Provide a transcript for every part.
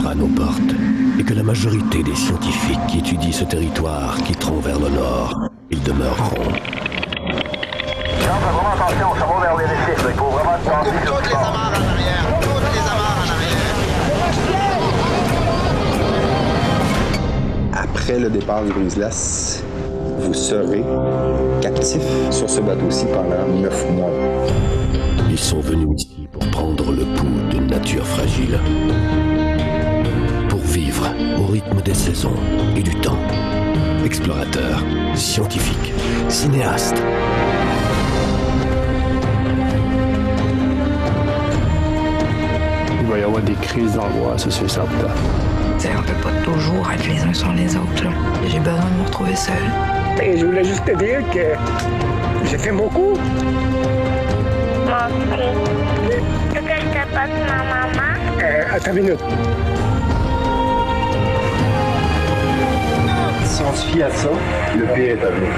frappera à nos portes et que la majorité des scientifiques qui étudient ce territoire quitteront vers le nord, ils demeureront. Non, fais vraiment attention, ça va vers les récifs. Il faut vraiment se passer sur Toutes les amarres en arrière. Toutes les amarres en arrière. Après le départ du brise-glace, vous serez captif sur ce bateau-ci pendant 9 mois. Ils sont venus ici pour prendre le pouls d'une nature fragile. Pour vivre au rythme des saisons et du temps. Explorateurs, scientifiques, cinéastes. Il va y avoir des crises d'angoisse, c'est certain. On peut pas toujours être les uns sur les autres. J'ai besoin de me retrouver seule. Et je voulais juste te dire que j'ai fait beaucoup. Est-ce que je te passe ma maman? Attends une minute. Si on se fie à ça, le pire est à venir.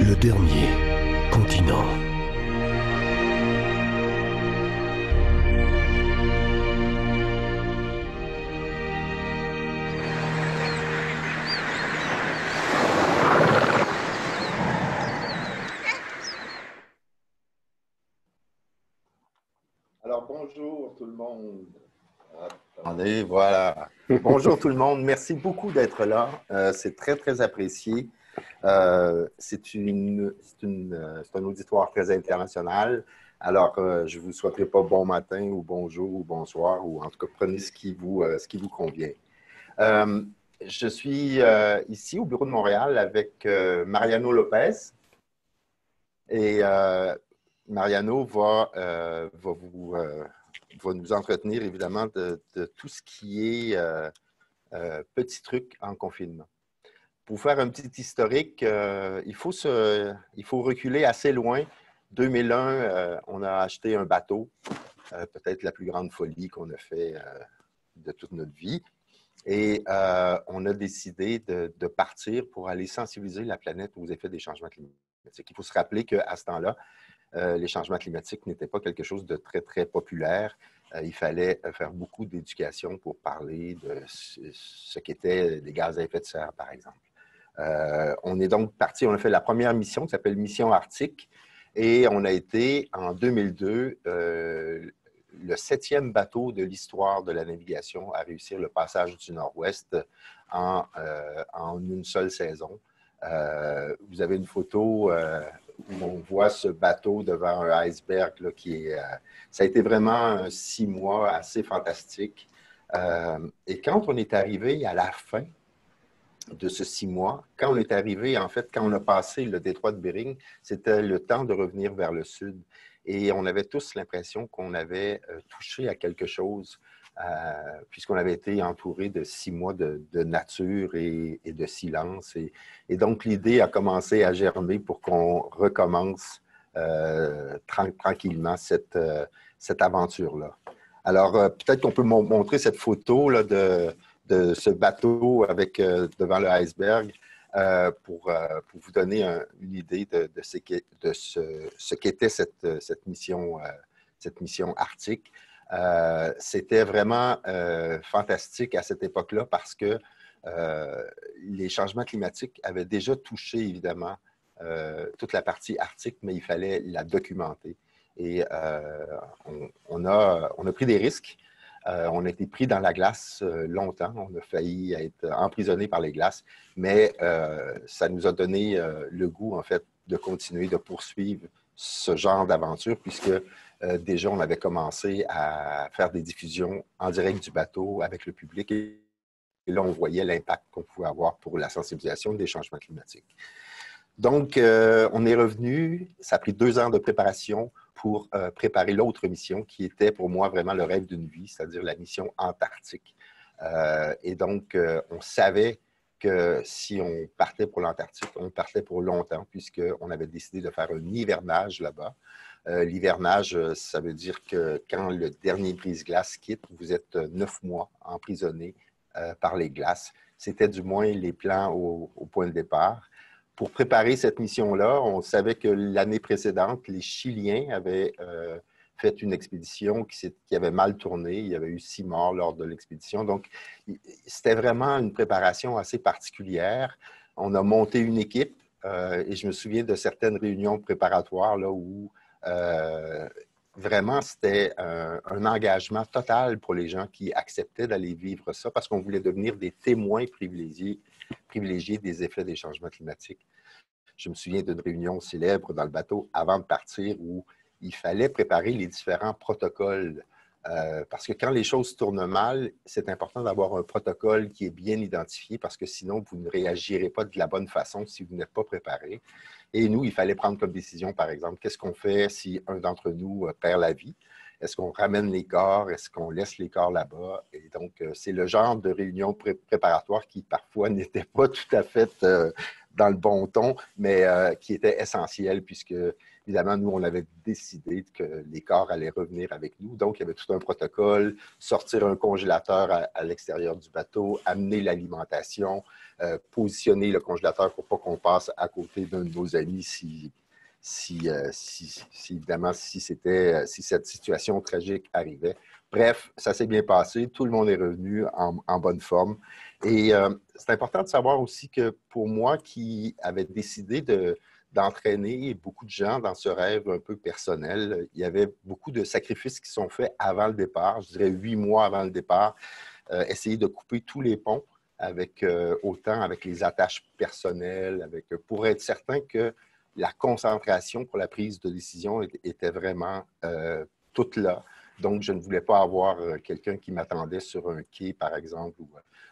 Le dernier continent. Alors, bonjour tout le monde. Attendez, voilà. Bonjour tout le monde. Merci beaucoup d'être là. C'est très, très apprécié. C'est un auditoire très international. Alors, je ne vous souhaiterai pas bon matin ou bonjour ou bonsoir, ou en tout cas, prenez ce qui vous convient. Je suis ici au bureau de Montréal avec Mariano Lopez. Et Mariano va nous entretenir évidemment de tout ce qui est petits trucs en confinement. Pour faire un petit historique, il faut reculer assez loin. 2001, on a acheté un bateau, peut-être la plus grande folie qu'on a fait de toute notre vie. Et on a décidé de partir pour aller sensibiliser la planète aux effets des changements climatiques. Il faut se rappeler qu'à ce temps-là, les changements climatiques n'étaient pas quelque chose de très, très populaire. Il fallait faire beaucoup d'éducation pour parler de ce qu'étaient les gaz à effet de serre, par exemple. On est donc parti, on a fait la première mission qui s'appelle Mission Arctique et on a été en 2002 le 7e bateau de l'histoire de la navigation à réussir le passage du Nord-Ouest en une seule saison. Vous avez une photo où on voit ce bateau devant un iceberg là, ça a été vraiment 6 mois assez fantastique. Et quand on est arrivé à la fin de ce 6 mois, quand on est arrivé, en fait, quand on a passé le détroit de Bering, c'était le temps de revenir vers le sud. Et on avait tous l'impression qu'on avait touché à quelque chose, puisqu'on avait été entouré de 6 mois de nature et de silence. Et donc, l'idée a commencé à germer pour qu'on recommence tranquillement cette aventure-là. Alors, peut-être qu'on peut montrer cette photo là, de ce bateau avec devant le iceberg pour vous donner une idée de ce qu'était cette mission arctique. C'était vraiment fantastique à cette époque-là parce que les changements climatiques avaient déjà touché, évidemment, toute la partie arctique, mais il fallait la documenter. Et on a pris des risques. On a été pris dans la glace longtemps. On a failli être emprisonnés par les glaces, mais ça nous a donné le goût, en fait, de continuer, de poursuivre ce genre d'aventure, puisque déjà, on avait commencé à faire des diffusions en direct du bateau avec le public. Et Et là, on voyait l'impact qu'on pouvait avoir pour la sensibilisation des changements climatiques. Donc, on est revenu. Ça a pris 2 ans de préparation pour préparer l'autre mission qui était pour moi vraiment le rêve d'une vie, c'est-à-dire la mission Antarctique. Et donc, on savait que si on partait pour l'Antarctique, on partait pour longtemps puisqu'on avait décidé de faire un hivernage là-bas. L'hivernage, ça veut dire que quand le dernier brise-glace quitte, vous êtes 9 mois emprisonné par les glaces. C'était du moins les plans au point de départ. Pour préparer cette mission-là, on savait que l'année précédente, les Chiliens avaient fait une expédition qui avait mal tourné. Il y avait eu 6 morts lors de l'expédition. Donc, c'était vraiment une préparation assez particulière. On a monté une équipe et je me souviens de certaines réunions préparatoires là, où vraiment c'était un engagement total pour les gens qui acceptaient d'aller vivre ça parce qu'on voulait devenir des témoins privilégiés des effets des changements climatiques. Je me souviens d'une réunion célèbre dans le bateau avant de partir où il fallait préparer les différents protocoles. Parce que quand les choses tournent mal, c'est important d'avoir un protocole qui est bien identifié parce que sinon, vous ne réagirez pas de la bonne façon si vous n'êtes pas préparé. Et nous, il fallait prendre comme décision, par exemple, qu'est-ce qu'on fait si un d'entre nous perd la vie? Est-ce qu'on ramène les corps? Est-ce qu'on laisse les corps là-bas? Et donc, c'est le genre de réunion préparatoire qui, parfois, n'était pas tout à fait dans le bon ton, mais qui était essentiel puisque, évidemment, nous, on avait décidé que les corps allaient revenir avec nous. Donc, il y avait tout un protocole, sortir un congélateur à l'extérieur du bateau, amener l'alimentation, positionner le congélateur pour pas qu'on passe à côté d'un de nos amis évidemment, si cette situation tragique arrivait. Bref, ça s'est bien passé. Tout le monde est revenu en bonne forme. Et c'est important de savoir aussi que pour moi, qui avait décidé d'entraîner beaucoup de gens dans ce rêve un peu personnel, il y avait beaucoup de sacrifices qui sont faits avant le départ, je dirais 8 mois avant le départ, essayer de couper tous les ponts autant avec les attaches personnelles, pour être certain que la concentration pour la prise de décision était vraiment toute là. Donc, je ne voulais pas avoir quelqu'un qui m'attendait sur un quai, par exemple.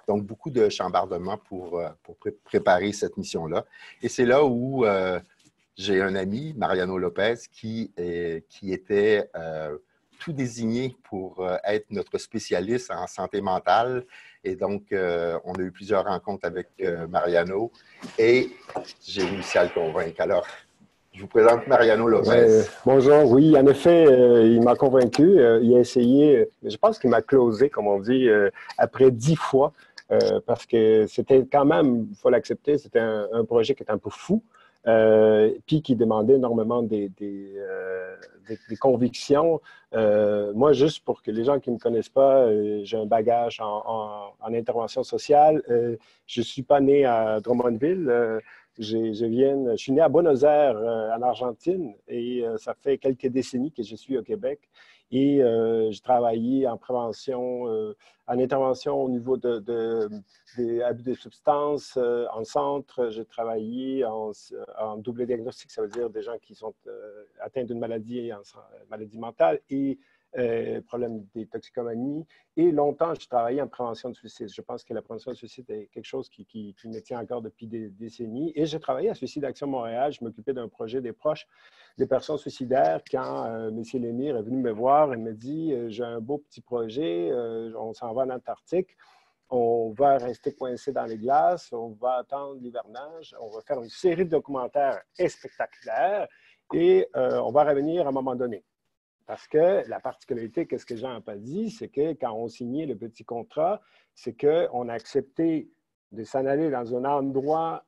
Donc, beaucoup de chambardement pour préparer cette mission-là. Et c'est là où j'ai un ami, Mariano Lopez, qui était tout désigné pour être notre spécialiste en santé mentale. Et donc, on a eu plusieurs rencontres avec Mariano et j'ai réussi à le convaincre. Alors, je vous présente Mariano Lopez. Bonjour, oui, en effet, il m'a convaincu. Il a essayé, je pense qu'il m'a closé, comme on dit, après 10 fois, parce que c'était quand même, il faut l'accepter, c'était un projet qui était un peu fou, puis qui demandait énormément des convictions. Moi, juste pour que les gens qui ne me connaissent pas, j'ai un bagage en intervention sociale. Je ne suis pas né à Drummondville. Je suis né à Buenos Aires, en Argentine, et ça fait quelques décennies que je suis au Québec. Et j'ai travaillé en prévention, en intervention au niveau des abus de substances en centre. J'ai travaillé en double diagnostic, ça veut dire des gens qui sont atteints d'une maladie mentale et problème des toxicomanies. Et longtemps, je travaillais en prévention de suicide. Je pense que la prévention de suicide est quelque chose qui me tient à cœur depuis des décennies. Et j'ai travaillé à Suicide Action Montréal. Je m'occupais d'un projet des proches des personnes suicidaires. Quand M. Lémire est venu me voir et me dit « J'ai un beau petit projet, on s'en va en Antarctique. On va rester coincé dans les glaces, on va attendre l'hivernage, on va faire une série de documentaires spectaculaires et on va revenir à un moment donné. » Parce que la particularité, qu'est-ce que Jean n'a pas dit, c'est que quand on signait le petit contrat, c'est qu'on a accepté de s'en aller dans un endroit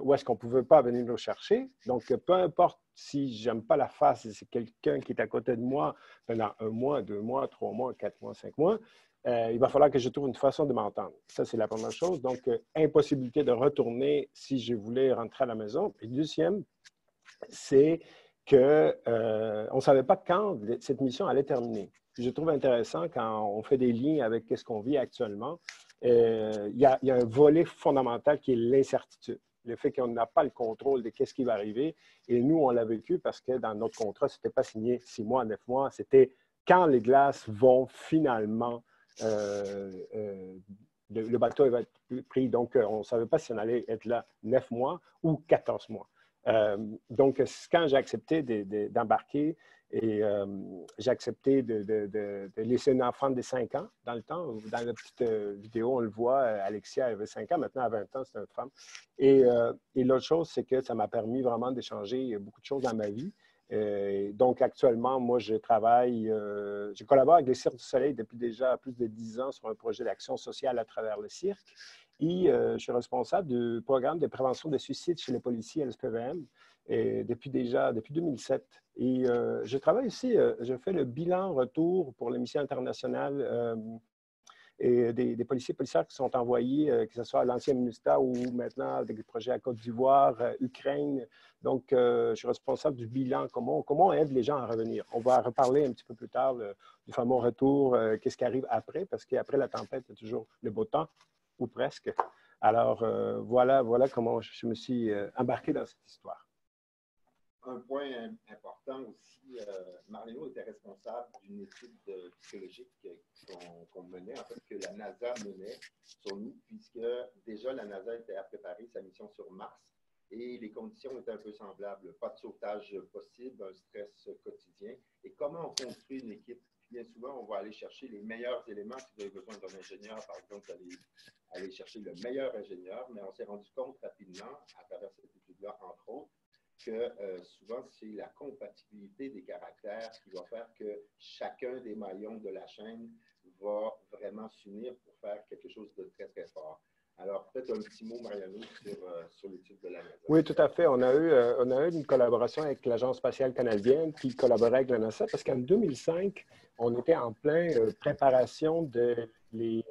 où est-ce qu'on ne pouvait pas venir nous chercher. Donc, peu importe si je n'aime pas la face, si c'est quelqu'un qui est à côté de moi pendant 1 mois, 2 mois, 3 mois, 4 mois, 5 mois, il va falloir que je trouve une façon de m'entendre. Ça, c'est la première chose. Donc, impossibilité de retourner si je voulais rentrer à la maison. Et deuxième, c'est qu'on ne savait pas quand cette mission allait terminer. Je trouve intéressant quand on fait des liens avec ce qu'on vit actuellement. Il y a un volet fondamental qui est l'incertitude. Le fait qu'on n'a pas le contrôle de ce qui va arriver. Et nous, on l'a vécu parce que dans notre contrat, ce n'était pas signé 6 mois, 9 mois. C'était quand les glaces vont finalement le bateau va être pris. Donc, on ne savait pas si on allait être là 9 mois ou 14 mois. Donc, quand j'ai accepté d'embarquer, et j'ai accepté de laisser un enfant de 5 ans dans le temps. Dans la petite vidéo, on le voit, Alexia avait 5 ans, maintenant à 20 ans, c'est une femme. Et l'autre chose, c'est que ça m'a permis vraiment d'échanger beaucoup de choses dans ma vie. Donc, actuellement, moi, je collabore avec le Cirque du Soleil depuis déjà plus de 10 ans sur un projet d'action sociale à travers le cirque. Et je suis responsable du programme de prévention des suicides chez les policiers à l'SPVM depuis 2007. Et je travaille aussi, je fais le bilan retour pour les missions internationales et des policiers et policières qui sont envoyés, que ce soit à l'ancien MINUSTAH ou maintenant des projets à Côte d'Ivoire, Ukraine. Donc, je suis responsable du bilan, comment on aide les gens à revenir. On va reparler un petit peu plus tard du fameux retour, qu'est-ce qui arrive après, parce qu'après la tempête, il y a toujours le beau temps, ou presque. Alors, voilà comment je me suis embarqué dans cette histoire. Un point important aussi, Mario était responsable d'une étude psychologique qu'on menait, en fait, que la NASA menait sur nous, puisque déjà la NASA était à préparer sa mission sur Mars et les conditions étaient un peu semblables. Pas de sauvetage possible, un stress quotidien. Et comment on construit une équipe? Bien souvent, on va aller chercher les meilleurs éléments. Si vous avez besoin d'un ingénieur, par exemple, vous allez aller chercher le meilleur ingénieur, mais on s'est rendu compte rapidement, à travers cette étude-là, entre autres, que souvent, c'est la compatibilité des caractères qui va faire que chacun des maillons de la chaîne va vraiment s'unir pour faire quelque chose de très, très fort. Alors, peut-être un petit mot, Mariano, sur l'étude de la NASA. Oui, tout à fait. On a eu une collaboration avec l'Agence spatiale canadienne qui collaborait avec la NASA parce qu'en 2005, on était en pleine préparation les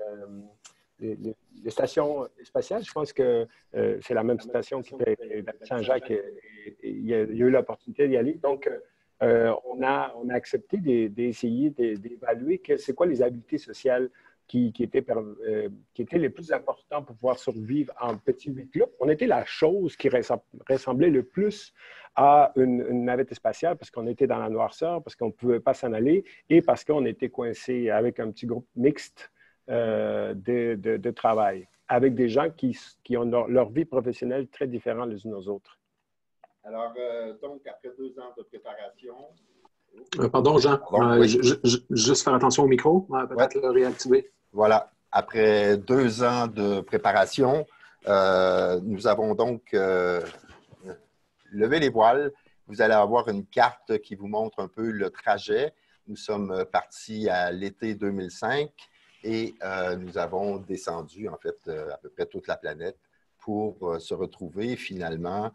stations spatiales. Je pense que c'est la même station qui fait Saint-Jacques. Il y a eu l'opportunité d'y aller. Donc, on a accepté d'essayer d'évaluer c'est quoi les habiletés sociales qui étaient les plus importants pour pouvoir survivre en petit huis clos. On était la chose qui ressemblait le plus à une navette spatiale parce qu'on était dans la noirceur, parce qu'on ne pouvait pas s'en aller et parce qu'on était coincé avec un petit groupe mixte de travail, avec des gens qui ont leur vie professionnelle très différente les unes aux autres. Alors, donc, après 2 ans de préparation... Pardon, Jean, juste faire attention au micro, peut-être le réactiver. Voilà. Après 2 ans de préparation, nous avons donc levé les voiles. Vous allez avoir une carte qui vous montre un peu le trajet. Nous sommes partis à l'été 2005 et nous avons descendu, en fait, à peu près toute la planète pour se retrouver finalement,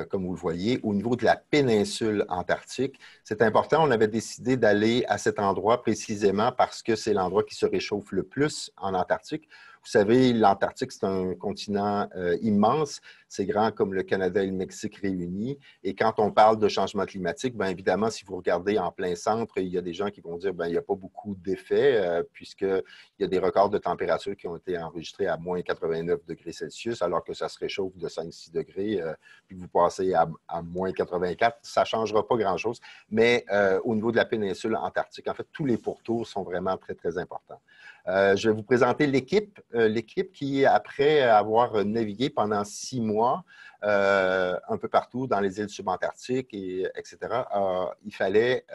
comme vous le voyez, au niveau de la péninsule antarctique. C'est important, on avait décidé d'aller à cet endroit précisément parce que c'est l'endroit qui se réchauffe le plus en Antarctique. Vous savez, l'Antarctique, c'est un continent immense. C'est grand comme le Canada et le Mexique réunis. Et quand on parle de changement climatique, bien évidemment, si vous regardez en plein centre, il y a des gens qui vont dire bien, il n'y a pas beaucoup d'effets puisqu'il y a des records de température qui ont été enregistrés à moins 89 degrés Celsius, alors que ça se réchauffe de 5-6 degrés, puis vous passez à moins 84. Ça ne changera pas grand-chose. Mais au niveau de la péninsule antarctique, en fait, tous les pourtours sont vraiment très, très importants. Je vais vous présenter l'équipe. L'équipe qui, après avoir navigué pendant 6 mois un peu partout dans les îles subantarctiques, etc., il fallait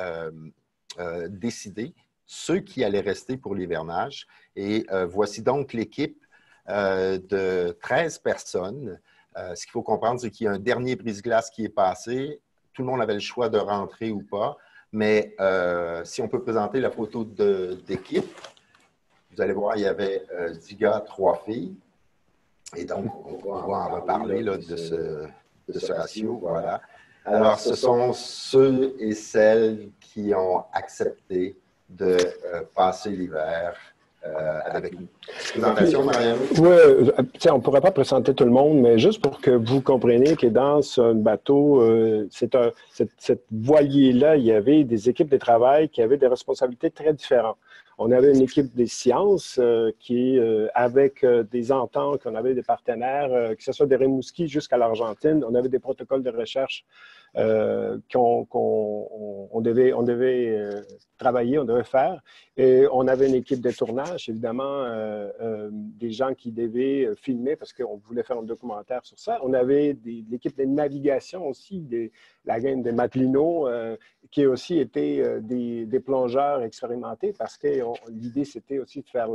décider ceux qui allaient rester pour l'hivernage. Et voici donc l'équipe de 13 personnes. Ce qu'il faut comprendre, c'est qu'il y a un dernier brise-glace qui est passé. Tout le monde avait le choix de rentrer ou pas. Mais si on peut présenter la photo d'équipe, vous allez voir, il y avait 10 gars, 3 filles. Et donc, on va en reparler là, de ce ratio. Voilà. Alors, ce sont ceux et celles qui ont accepté de passer l'hiver avec nous. Présentation, Marianne? Oui, on ne pourrait pas présenter tout le monde, mais juste pour que vous compreniez que dans ce bateau, cette voilier-là, il y avait des équipes de travail qui avaient des responsabilités très différentes. On avait une équipe des sciences qui, avec des ententes, on avait des partenaires, que ce soit des Rimouski jusqu'à l'Argentine, on avait des protocoles de recherche qu'on devait travailler, on devait faire. Et on avait une équipe de tournage, évidemment, des gens qui devaient filmer parce qu'on voulait faire un documentaire sur ça. On avait l'équipe de navigation aussi, la gang de Matelino, qui aussi étaient des plongeurs expérimentés parce que l'idée, c'était aussi de faire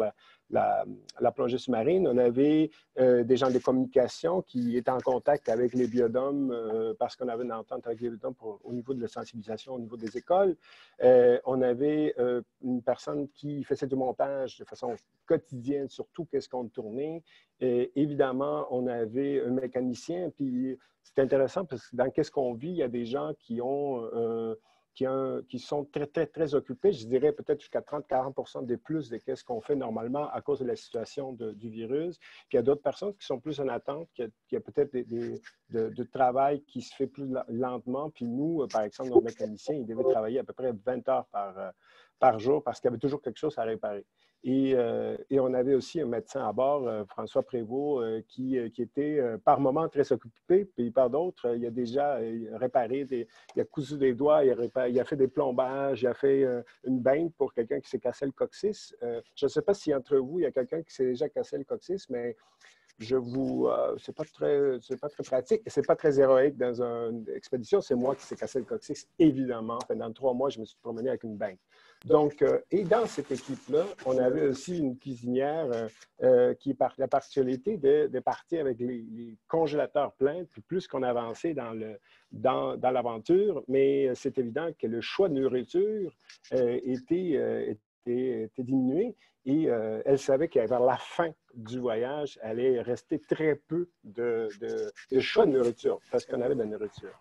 la plongée sous-marine. On avait des gens de communication qui étaient en contact avec les biodômes parce qu'on avait une entente avec les biodômes au niveau de la sensibilisation, au niveau des écoles. On avait une personne qui faisait du montage de façon quotidienne sur tout ce qu'on tournait. Et évidemment, on avait un mécanicien. Puis c'est intéressant parce que dans qu'est-ce qu'on vit, il y a des gens qui sont très, très, très occupés, je dirais peut-être jusqu'à 30-40% de plus de ce qu'on fait normalement à cause de la situation du virus. Puis il y a d'autres personnes qui sont plus en attente, qui a peut-être de travail qui se fait plus lentement. Puis nous, par exemple, nos mécaniciens, ils devaient travailler à peu près 20 heures par jour parce qu'il y avait toujours quelque chose à réparer. Et on avait aussi un médecin à bord, François Prévost, qui était par moments très occupé, puis par d'autres, il a déjà réparé, il a cousu des doigts, il a fait des plombages, il a fait une baigne pour quelqu'un qui s'est cassé le coccyx. Je ne sais pas si entre vous, il y a quelqu'un qui s'est déjà cassé le coccyx, mais c'est pas très pratique et c'est pas très héroïque dans une expédition. C'est moi qui s'est cassé le coccyx, évidemment. Dans 3 mois, je me suis promené avec une baigne. Donc, et dans cette équipe-là, on avait aussi une cuisinière qui a la particularité de partir avec les congélateurs pleins, puis plus qu'on avançait dans l'aventure, mais c'est évident que le choix de nourriture était diminué et elle savait qu'à vers la fin du voyage, elle allait rester très peu de choix de nourriture parce qu'on avait de la nourriture.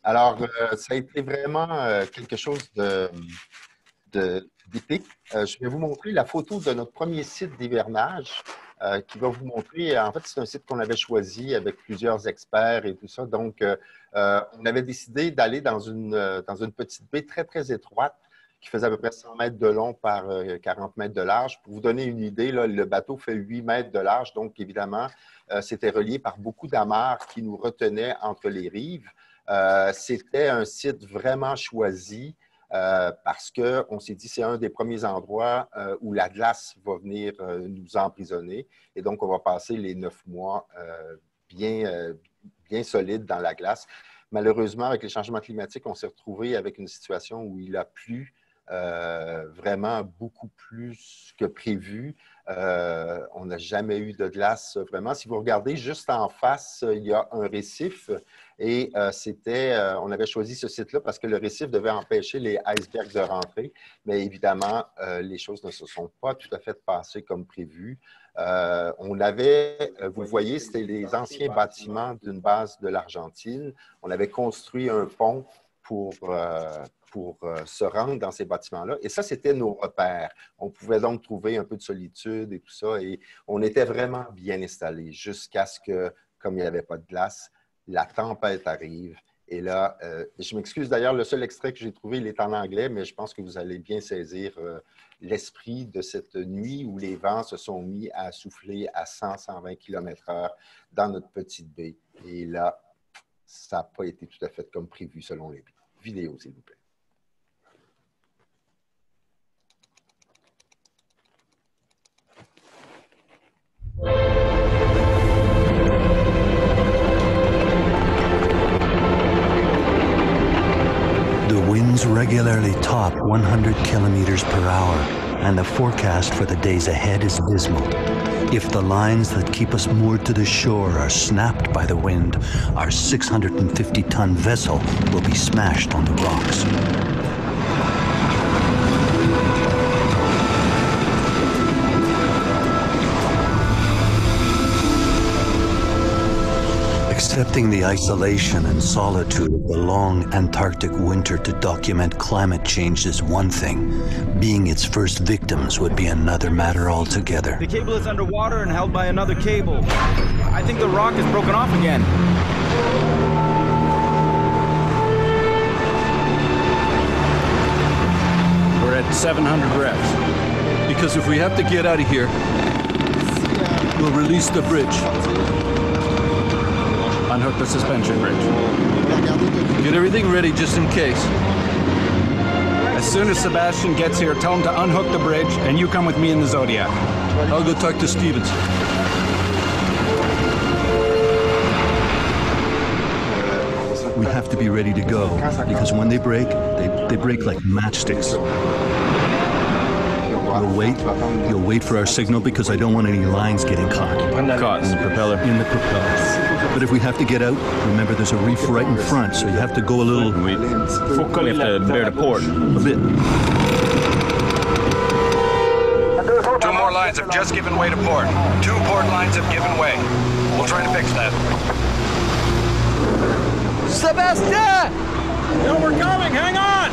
Alors, ça a été vraiment quelque chose d'épique. Je vais vous montrer la photo de notre premier site d'hivernage qui va vous montrer, en fait, c'est un site qu'on avait choisi avec plusieurs experts et tout ça. Donc, on avait décidé d'aller dans une petite baie très, très étroite qui faisait à peu près 100 mètres de long par 40 mètres de large. Pour vous donner une idée, là, le bateau fait 8 mètres de large, donc évidemment, c'était relié par beaucoup d'amarres qui nous retenaient entre les rives. C'était un site vraiment choisi parce qu'on s'est dit c'est un des premiers endroits où la glace va venir nous emprisonner. Et donc, on va passer les 9 mois bien solides dans la glace. Malheureusement, avec les changements climatiques, on s'est retrouvé avec une situation où il a plu vraiment beaucoup plus que prévu. On n'a jamais eu de glace vraiment. Si vous regardez juste en face, il y a un récif et on avait choisi ce site-là parce que le récif devait empêcher les icebergs de rentrer. Mais évidemment, les choses ne se sont pas tout à fait passées comme prévu. On avait, vous voyez, c'était les anciens bâtiments d'une base de l'Argentine. On avait construit un pont pour se rendre dans ces bâtiments-là. Et ça, c'était nos repères. On pouvait donc trouver un peu de solitude et tout ça. Et on était vraiment bien installés jusqu'à ce que, comme il n'y avait pas de glace, la tempête arrive. Et là, je m'excuse d'ailleurs, le seul extrait que j'ai trouvé, il est en anglais, mais je pense que vous allez bien saisir l'esprit de cette nuit où les vents se sont mis à souffler à 100-120 km/h dans notre petite baie. Et là, ça n'a pas été tout à fait comme prévu selon les vidéos, s'il vous plaît. The winds regularly top 100 kilometers per hour, and the forecast for the days ahead is dismal. If the lines that keep us moored to the shore are snapped by the wind, our 650-ton vessel will be smashed on the rocks. Accepting the isolation and solitude of the long Antarctic winter to document climate change is one thing. Being its first victims would be another matter altogether. The cable is underwater and held by another cable. I think the rock is broken off again. We're at 700 reps. Because if we have to get out of here, we'll release the bridge. Unhook the suspension bridge. Get everything ready just in case. As soon as Sebastian gets here, tell him to unhook the bridge, and you come with me in the Zodiac. I'll go talk to Stevens. We have to be ready to go, because when they break like matchsticks. You'll wait for our signal because I don't want any lines getting caught. Caught in the propeller? In the propeller. But if we have to get out, remember there's a reef right in front, so you have to go a little... We have to bear the port. A bit. 2 more lines have just given way to port. 2 port lines have given way. We'll try to fix that. Sebastian! No, we're coming! Hang on!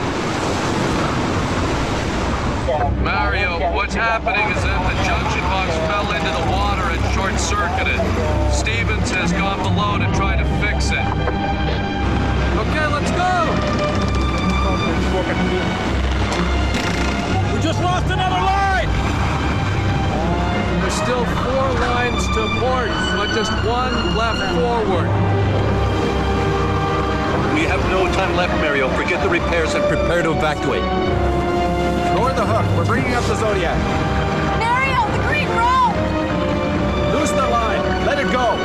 Mario, what's happening is that the junction box fell into the water and short-circuited. Stevens has gone below to try to fix it. Okay, let's go! We just lost another line! There's still 4 lines to port, but just 1 left forward. We have no time left, Mario. Forget the repairs and prepare to evacuate. Lower the hook. We're bringing up the Zodiac. Mario, the green rope! Loose the line. Let it go.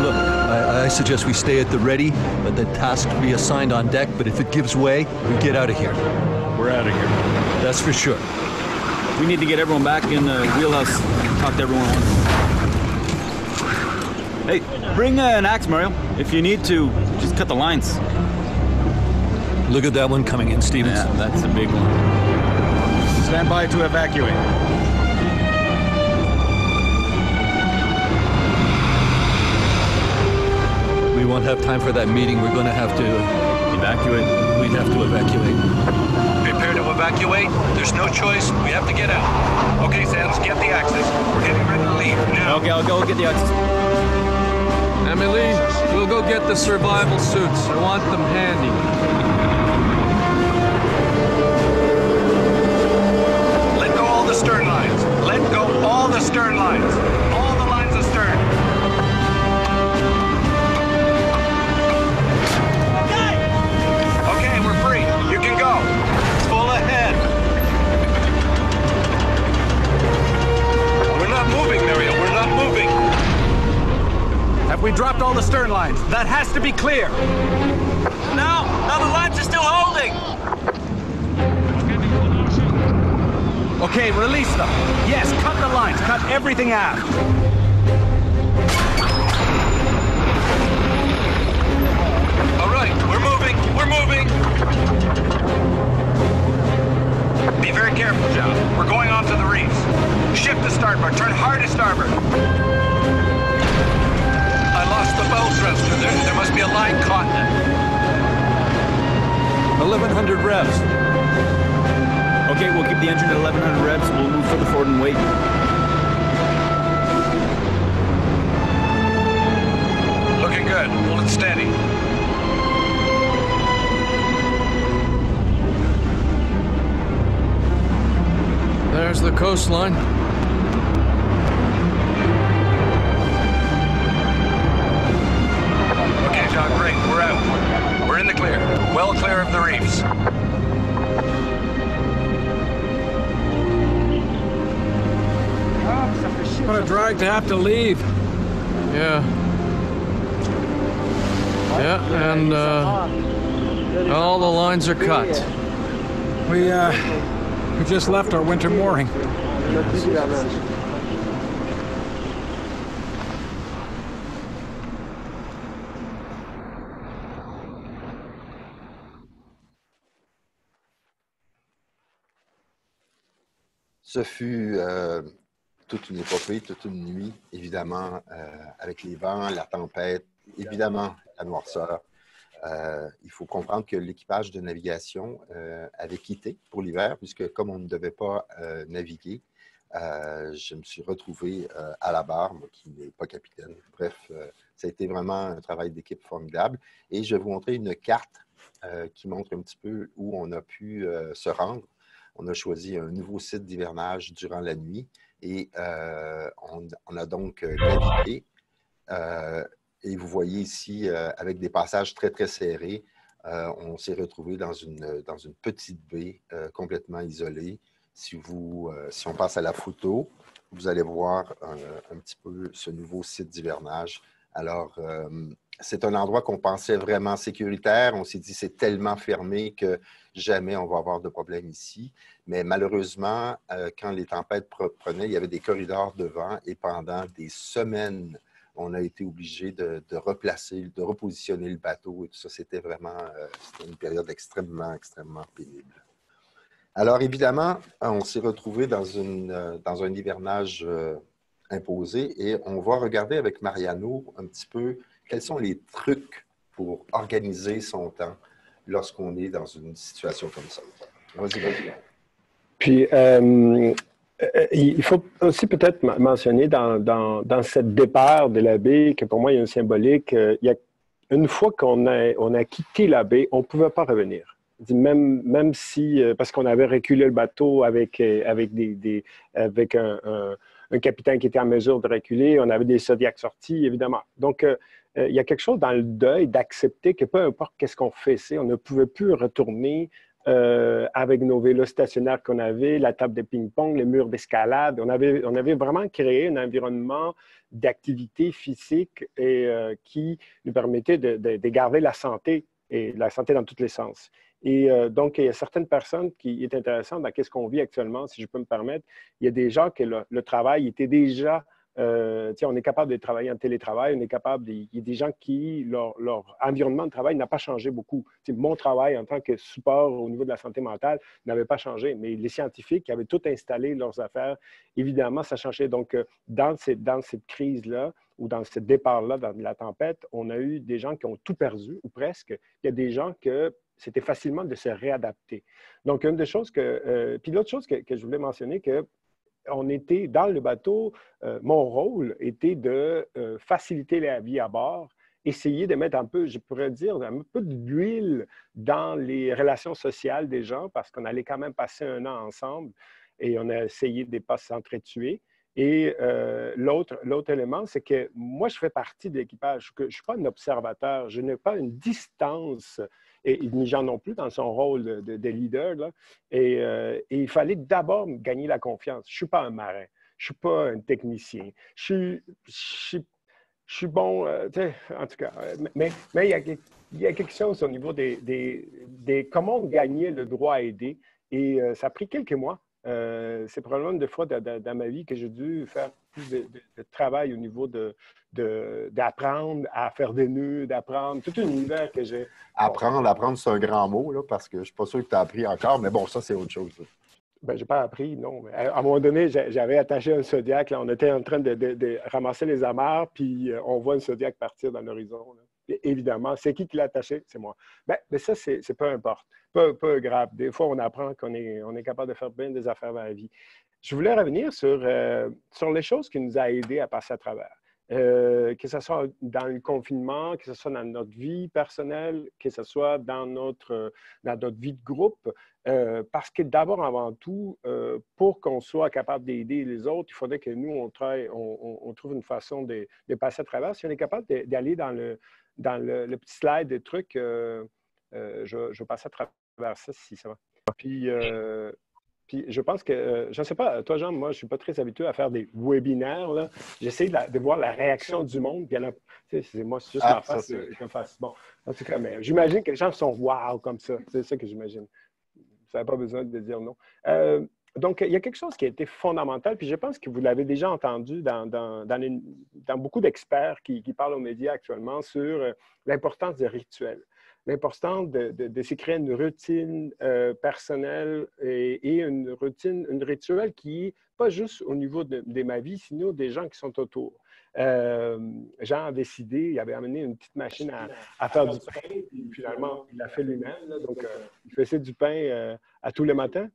Look, I suggest we stay at the ready, but the task be assigned on deck, but if it gives way, we get out of here. We're out of here. That's for sure. We need to get everyone back in the wheelhouse. Talk to everyone. Hey, bring an axe, Mario. If you need to, just cut the lines. Look at that one coming in, Stevens. Yeah, that's a big one. Stand by to evacuate. We won't have time for that meeting. We're going to have to... Evacuate? We'd have to evacuate. Prepare to evacuate? There's no choice. We have to get out. Okay, Sands, get the axes. We're getting ready to leave now. Okay, I'll go get the axes. Emily, we'll go get the survival suits. I want them handy. The stern lines. Let go all the stern lines. All the lines astern. Okay, we're free. You can go. Full ahead. We're not moving, Mario. We're not moving. Have we dropped all the stern lines? That has to be clear. No, the lines are still holding. Okay, release them. Yes, cut the lines. Cut everything aft. All right, we're moving. We're moving. Be very careful, John. We're going onto the reefs. Shift to starboard. Turn hard to starboard. I lost the bow thruster. There must be a line caught in it. 1,100 revs. Okay, we'll keep the engine at 1,100 revs. We'll move further forward and wait. Looking good. Hold it steady. There's the coastline. Okay, John, great. We're out. We're in the clear. Well clear of the reefs. What a drag to have to leave. Yeah. Yeah, and all the lines are cut. We just left our winter mooring. Ce fut toute une épopée, toute une nuit, évidemment, avec les vents, la tempête, évidemment, la noirceur. Il faut comprendre que l'équipage de navigation avait quitté pour l'hiver, puisque comme on ne devait pas naviguer, je me suis retrouvé à la barre, moi qui n'ai pas capitaine. Bref, ça a été vraiment un travail d'équipe formidable. Et je vais vous montrer une carte qui montre un petit peu où on a pu se rendre. On a choisi un nouveau site d'hivernage durant la nuit et on a donc navigué. Et vous voyez ici, avec des passages très, très serrés, on s'est retrouvé dans une petite baie complètement isolée. Si on passe à la photo, vous allez voir un petit peu ce nouveau site d'hivernage. Alors, c'est un endroit qu'on pensait vraiment sécuritaire. On s'est dit c'est tellement fermé que jamais on va avoir de problème ici. Mais malheureusement, quand les tempêtes prenaient, il y avait des corridors devant et pendant des semaines, on a été obligé de repositionner le bateau et tout ça. C'était vraiment une période extrêmement, extrêmement pénible. Alors, évidemment, on s'est retrouvé dans un hivernage imposé et on va regarder avec Mariano un petit peu quels sont les trucs pour organiser son temps lorsqu'on est dans une situation comme ça. Vas-y. Puis, il faut aussi peut-être mentionner dans ce départ de la baie, que pour moi, il y a une symbolique. Une fois qu'on a quitté la baie, on ne pouvait pas revenir. Même si, parce qu'on avait reculé le bateau avec un capitaine qui était en mesure de reculer, on avait des Zodiacs sortis, évidemment. Donc, il y a quelque chose dans le deuil d'accepter que peu importe qu'est-ce qu'on faisait, on ne pouvait plus retourner avec nos vélos stationnaires qu'on avait, la table de ping-pong, les murs d'escalade. On avait vraiment créé un environnement d'activité physique qui nous permettait de garder la santé, et la santé dans tous les sens. Et donc, il y a certaines personnes qui est intéressant dans ce qu'on vit actuellement, si je peux me permettre. Il y a des gens que le travail était déjà... on est capable de travailler en télétravail, il y a des gens qui, leur environnement de travail n'a pas changé beaucoup. Mon travail en tant que support au niveau de la santé mentale n'avait pas changé, mais les scientifiques qui avaient tout installé leurs affaires, évidemment, ça changeait. Donc, dans cette crise-là, ou dans ce départ-là, dans la tempête, on a eu des gens qui ont tout perdu, ou presque. Il y a des gens que c'était facilement de se réadapter. Donc, une des choses puis l'autre chose que je voulais mentionner, on était dans le bateau, mon rôle était de faciliter la vie à bord, essayer de mettre un peu, je pourrais dire, un peu d'huile dans les relations sociales des gens, parce qu'on allait quand même passer un an ensemble et on a essayé de ne pas s'entretuer. Et l'autre élément, c'est que moi, je fais partie de l'équipage. Je ne suis pas un observateur, je n'ai pas une distance, et ni Jean non plus dans son rôle de leader. Là. Et il fallait d'abord gagner la confiance. Je ne suis pas un marin, je ne suis pas un technicien. Je suis bon, en tout cas. Mais il y a quelque chose au niveau des comment gagner le droit à aider. Et ça a pris quelques mois. C'est probablement une des fois dans ma vie que j'ai dû faire plus de travail au niveau d'apprendre à faire des nœuds, d'apprendre tout un univers que j'ai. Apprendre, c'est un grand mot, là, parce que je ne suis pas sûr que tu as appris encore, mais bon, ça, c'est autre chose. Bien, je n'ai pas appris, non. Mais à un moment donné, j'avais attaché un Zodiac. Là, on était en train de ramasser les amarres, puis on voit un Zodiac partir dans l'horizon. Évidemment, c'est qui l'a attaché? C'est moi. Bien, mais ça, c'est peu importe. Peu grave. Des fois, on apprend qu'on est capable de faire bien des affaires dans la vie. Je voulais revenir sur les choses qui nous ont aidés à passer à travers. Que ce soit dans le confinement, que ce soit dans notre vie personnelle, que ce soit dans notre vie de groupe. Parce que d'abord, avant tout, pour qu'on soit capable d'aider les autres, il faudrait que nous, on trouve une façon de passer à travers. Si on est capable d'aller dans le petit slide de trucs, je vais passer à travers ça, si ça va. Puis je pense que, je ne sais pas, toi, Jean, moi, je ne suis pas très habitué à faire des webinaires. J'essaie de voir la réaction du monde. Puis c'est moi, c'est juste en face que fasse. Bon, en tout cas, mais j'imagine que les gens sont « wow » comme ça. C'est ça que j'imagine. Ça n'a pas besoin de dire non. Donc, il y a quelque chose qui a été fondamental, puis je pense que vous l'avez déjà entendu dans beaucoup d'experts qui parlent aux médias actuellement sur l'importance des rituels. L'importance de se créer une routine personnelle et une rituel qui n'est pas juste au niveau de ma vie, sinon des gens qui sont autour. Jean a décidé, il avait amené une petite machine à faire du pain, et finalement, il l'a fait lui-même. Donc, il faisait du pain à tous les matins.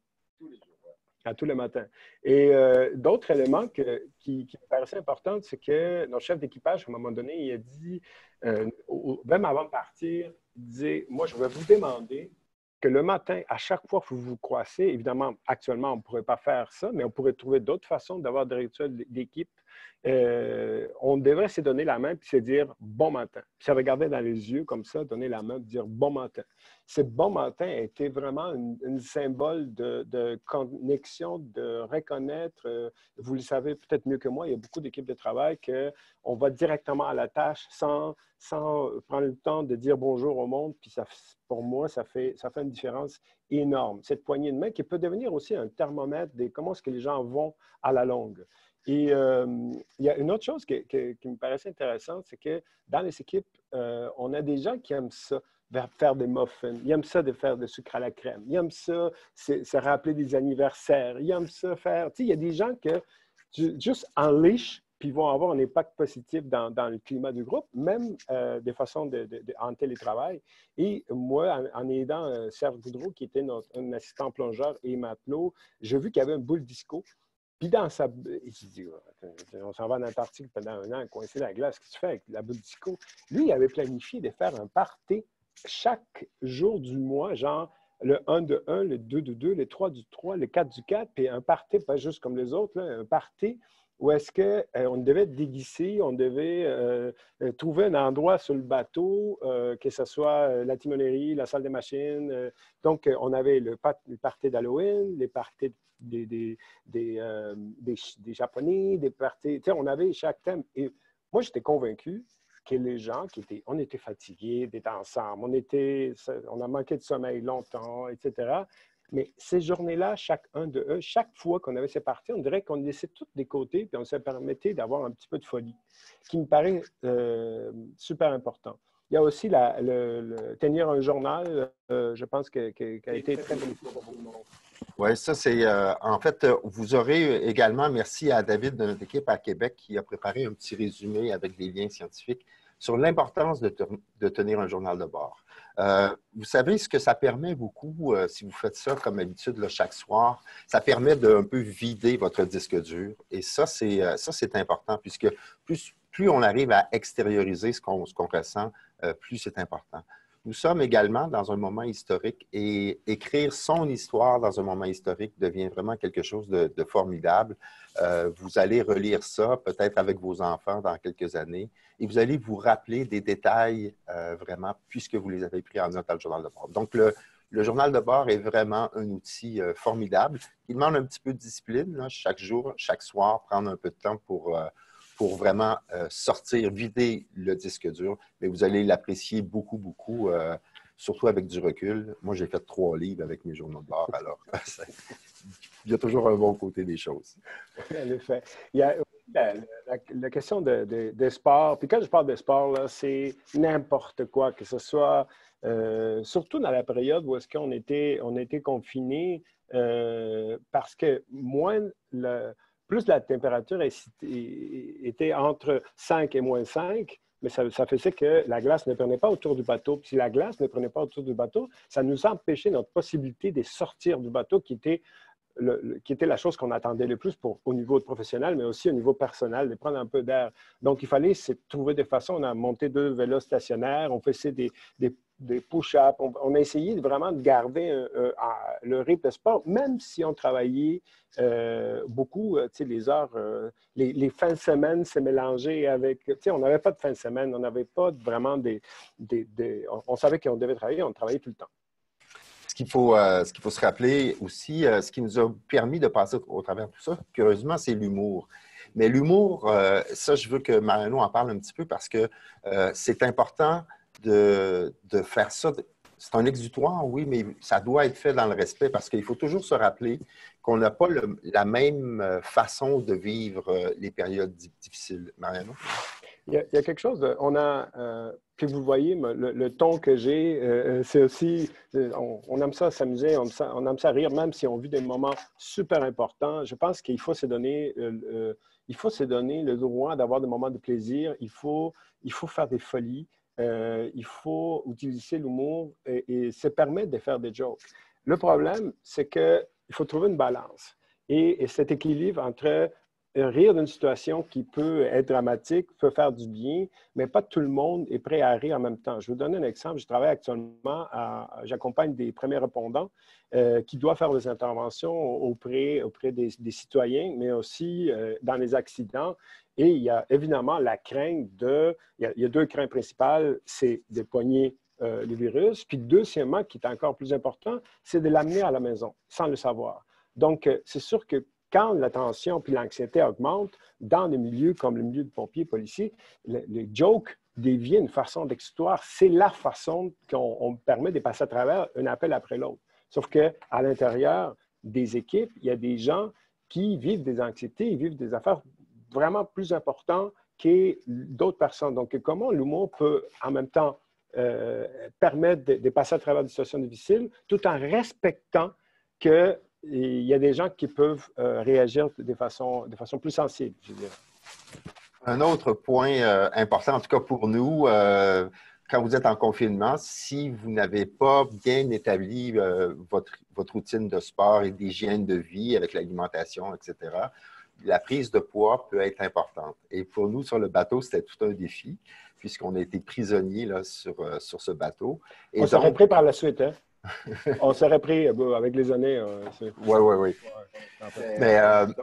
À tous les matins. Et d'autres éléments qui me paraissaient importants, c'est que notre chef d'équipage, à un moment donné, il a dit, même avant de partir, il disait, moi, je vais vous demander que le matin, à chaque fois que vous vous croisez, évidemment, actuellement, on ne pourrait pas faire ça, mais on pourrait trouver d'autres façons d'avoir des rituels d'équipe on devrait se donner la main puis se dire « bon matin ». Puis se regarder dans les yeux comme ça, donner la main puis dire « bon matin ». Ce bon matin a été vraiment un symbole de connexion, de reconnaître. Vous le savez peut-être mieux que moi, il y a beaucoup d'équipes de travail qu'on va directement à la tâche sans prendre le temps de dire bonjour au monde. Puis ça, pour moi, ça fait une différence énorme. Cette poignée de main qui peut devenir aussi un thermomètre de comment est-ce que les gens vont à la longue. Et il y a une autre chose qui me paraissait intéressante, c'est que dans les équipes, on a des gens qui aiment ça, faire des muffins, ils aiment ça de faire des sucre à la crème, ils aiment ça se rappeler des anniversaires, ils aiment ça faire... Tu sais, il y a des gens que juste unleash, puis vont avoir un impact positif dans le climat du groupe, même de façon en télétravail. Et moi, en aidant Serge Goudreau, qui était un assistant plongeur et matelot, j'ai vu qu'il y avait une boule disco. Puis dans sa... Il se dit, on s'en va en Antarctique pendant un an, coincé la glace, qu'est-ce que tu fais avec la boule disco? Lui, il avait planifié de faire un party chaque jour du mois, genre le 1 de 1, le 2 de 2, le 3 du 3, le 4 du 4, puis un party, pas juste comme les autres, là, un party où est-ce qu'on devait déguiser, on devait trouver un endroit sur le bateau, que ce soit la timonerie, la salle des machines. Donc, on avait le party d'Halloween, les parties des Japonais, des parties... Tu sais, on avait chaque thème. Et moi, j'étais convaincu que les gens on était fatigués d'être ensemble, on a manqué de sommeil longtemps, etc. Mais ces journées-là, chacun de eux, chaque fois qu'on avait ces parties, on dirait qu'on laissait toutes des côtés puis on se permettait d'avoir un petit peu de folie, ce qui me paraît super important. Il y a aussi tenir un journal, je pense, qui a été très bénéfique pour beaucoup de monde. Oui, ça, c'est... en fait, vous aurez également, merci à David de notre équipe à Québec qui a préparé un petit résumé avec des liens scientifiques sur l'importance de tenir un journal de bord. Vous savez, ce que ça permet beaucoup, si vous faites ça comme habitude là, chaque soir, ça permet d'un peu vider votre disque dur. Et ça, c'est important, puisque plus on arrive à extérioriser ce qu'on ressent, plus c'est important. Nous sommes également dans un moment historique et écrire son histoire dans un moment historique devient vraiment quelque chose de formidable. Vous allez relire ça peut-être avec vos enfants dans quelques années et vous allez vous rappeler des détails vraiment puisque vous les avez pris en note dans le journal de bord. Donc, le journal de bord est vraiment un outil formidable qui demande un petit peu de discipline, là, chaque jour, chaque soir, prendre un peu de temps pour vraiment sortir, vider le disque dur. Mais vous allez l'apprécier beaucoup, beaucoup, surtout avec du recul. Moi, j'ai fait 3 livres avec mes journaux de bord, alors il y a toujours un bon côté des choses. En effet. Il y a la question des sports. Puis quand je parle de sport, c'est n'importe quoi, que ce soit, surtout dans la période où est-ce qu'on était confinés, parce que plus la température était entre 5 et moins 5, mais ça faisait que la glace ne prenait pas autour du bateau. Puis si la glace ne prenait pas autour du bateau, ça nous empêchait notre possibilité de sortir du bateau qui était la chose qu'on attendait le plus au niveau professionnel, mais aussi au niveau personnel, de prendre un peu d'air. Donc, il fallait trouver des façons. On a monté 2 vélos stationnaires, on faisait des push-ups. On a essayé vraiment de garder le rythme de sport, même si on travaillait beaucoup, tu sais, les heures, les fins de semaine se mélangeaient avec... Tu sais, on n'avait pas de fin de semaine, on n'avait pas vraiment on savait qu'on devait travailler, on travaillait tout le temps. Ce qu'il faut se rappeler aussi, ce qui nous a permis de passer au travers de tout ça, curieusement, c'est l'humour. Mais l'humour, ça, je veux que Mariano en parle un petit peu parce que c'est important de faire ça. C'est un exutoire, oui, mais ça doit être fait dans le respect parce qu'il faut toujours se rappeler qu'on n'a pas la même façon de vivre les périodes difficiles. Mariano? Il y a quelque chose puis vous voyez, le ton que j'ai, c'est aussi, on aime ça s'amuser, on aime ça rire, même si on vit des moments super importants. Je pense qu'il faut se donner le droit d'avoir des moments de plaisir. Il faut faire des folies. Il faut utiliser l'humour et se permettre de faire des jokes. Le problème, c'est qu'il faut trouver une balance. Et cet équilibre entre rire d'une situation qui peut être dramatique, peut faire du bien, mais pas tout le monde est prêt à rire en même temps. Je vais vous donner un exemple. Je travaille actuellement, j'accompagne des premiers répondants qui doivent faire des interventions auprès des citoyens, mais aussi dans les accidents. Et il y a évidemment la crainte il y a deux craintes principales, c'est de poigner le virus. Puis deuxièmement, qui est encore plus important, c'est de l'amener à la maison sans le savoir. Donc, c'est sûr que quand la tension puis l'anxiété augmentent dans des milieux comme le milieu de pompiers, policiers, le joke devient une façon d'exutoire. C'est la façon qu'on permet de passer à travers un appel après l'autre. Sauf qu'à l'intérieur des équipes, il y a des gens qui vivent des anxiétés, ils vivent des affaires vraiment plus importantes que d'autres personnes. Donc, comment l'humour peut en même temps permettre de passer à travers des situations difficiles tout en respectant qu'il y a des gens qui peuvent réagir de façon plus sensible, je dirais. Un autre point important, en tout cas pour nous, quand vous êtes en confinement, si vous n'avez pas bien établi votre routine de sport et d'hygiène de vie avec l'alimentation, etc., la prise de poids peut être importante. Et pour nous, sur le bateau, c'était tout un défi, puisqu'on a été prisonniers là, sur ce bateau. Et on s'est repris par la suite, hein? On s'est repris avec les années. Oui. Mais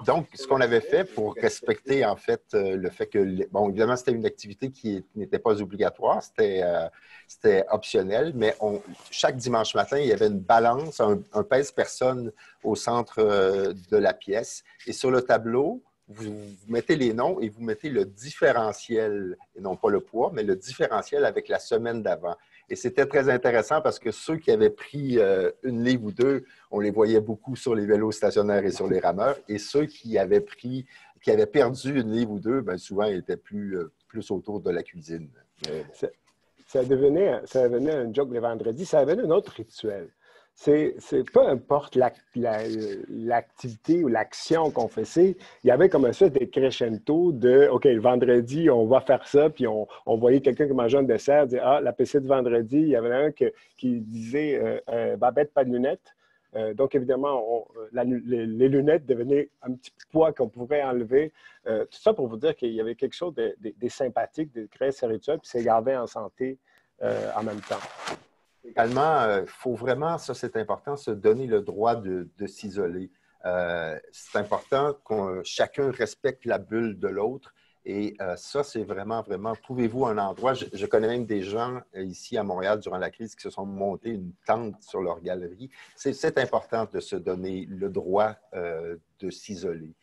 donc, ce qu'on avait fait pour respecter, en fait, le fait que, bon, évidemment, c'était une activité qui n'était pas obligatoire, c'était optionnel, mais chaque dimanche matin, il y avait une balance, un pèse-personne au centre de la pièce. Et sur le tableau, vous mettez les noms et vous mettez le différentiel, et non pas le poids, mais le différentiel avec la semaine d'avant. Et c'était très intéressant parce que ceux qui avaient pris une livre ou deux, on les voyait beaucoup sur les vélos stationnaires et sur les rameurs. Et ceux qui avaient perdu une livre ou deux, bien souvent, ils étaient plus autour de la cuisine. Ça devenait un joke le vendredi. Ça devenait un autre rituel. C'est peu importe l'activité ou l'action qu'on faisait, il y avait comme un sorte de crescendo de « OK, le vendredi, on va faire ça », puis on voyait quelqu'un qui mangeait un dessert, dire « Ah, la PC de vendredi », il y avait un qui disait « Babette, pas de lunettes ». Donc, évidemment, les lunettes devenaient un petit poids qu'on pouvait enlever. Tout ça pour vous dire qu'il y avait quelque chose de sympathique de créer ce rituel, puis c'est garder en santé en même temps. Également, il faut vraiment, ça c'est important, se donner le droit de s'isoler. C'est important que chacun respecte la bulle de l'autre. Et ça, c'est vraiment, trouvez-vous un endroit. Je connais même des gens ici à Montréal durant la crise qui se sont montés une tente sur leur galerie. C'est important de se donner le droit de s'isoler.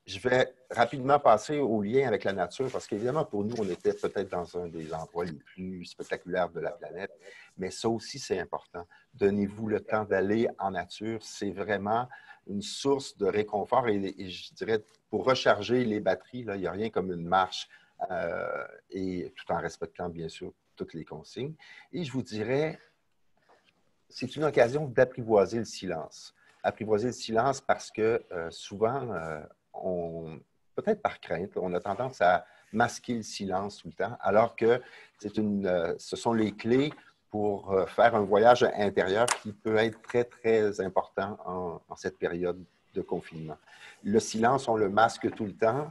Je vais rapidement passer au lien avec la nature parce qu'évidemment, pour nous, on était peut-être dans un des endroits les plus spectaculaires de la planète, mais ça aussi, c'est important. Donnez-vous le temps d'aller en nature. C'est vraiment une source de réconfort et je dirais, pour recharger les batteries, là, il n'y a rien comme une marche et tout en respectant, bien sûr, toutes les consignes. Et je vous dirais, c'est une occasion d'apprivoiser le silence. Apprivoiser le silence parce que souvent, peut-être par crainte, on a tendance à masquer le silence tout le temps, alors que ce sont les clés pour faire un voyage intérieur qui peut être très, très important en cette période de confinement. Le silence, on le masque tout le temps.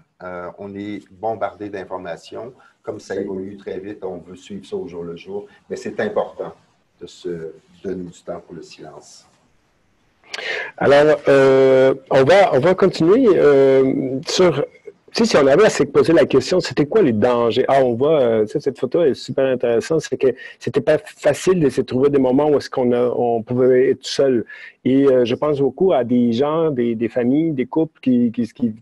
On est bombardé d'informations. Comme ça évolue très vite, on veut suivre ça au jour le jour. Mais c'est important de se donner du temps pour le silence. Alors, on va continuer sur... Si on avait à se poser la question, c'était quoi les dangers? Ah, on voit, cette photo est super intéressante, c'est que c'était pas facile de se trouver des moments où est-ce on pouvait être seul. Et je pense beaucoup à des gens, des familles, des couples qui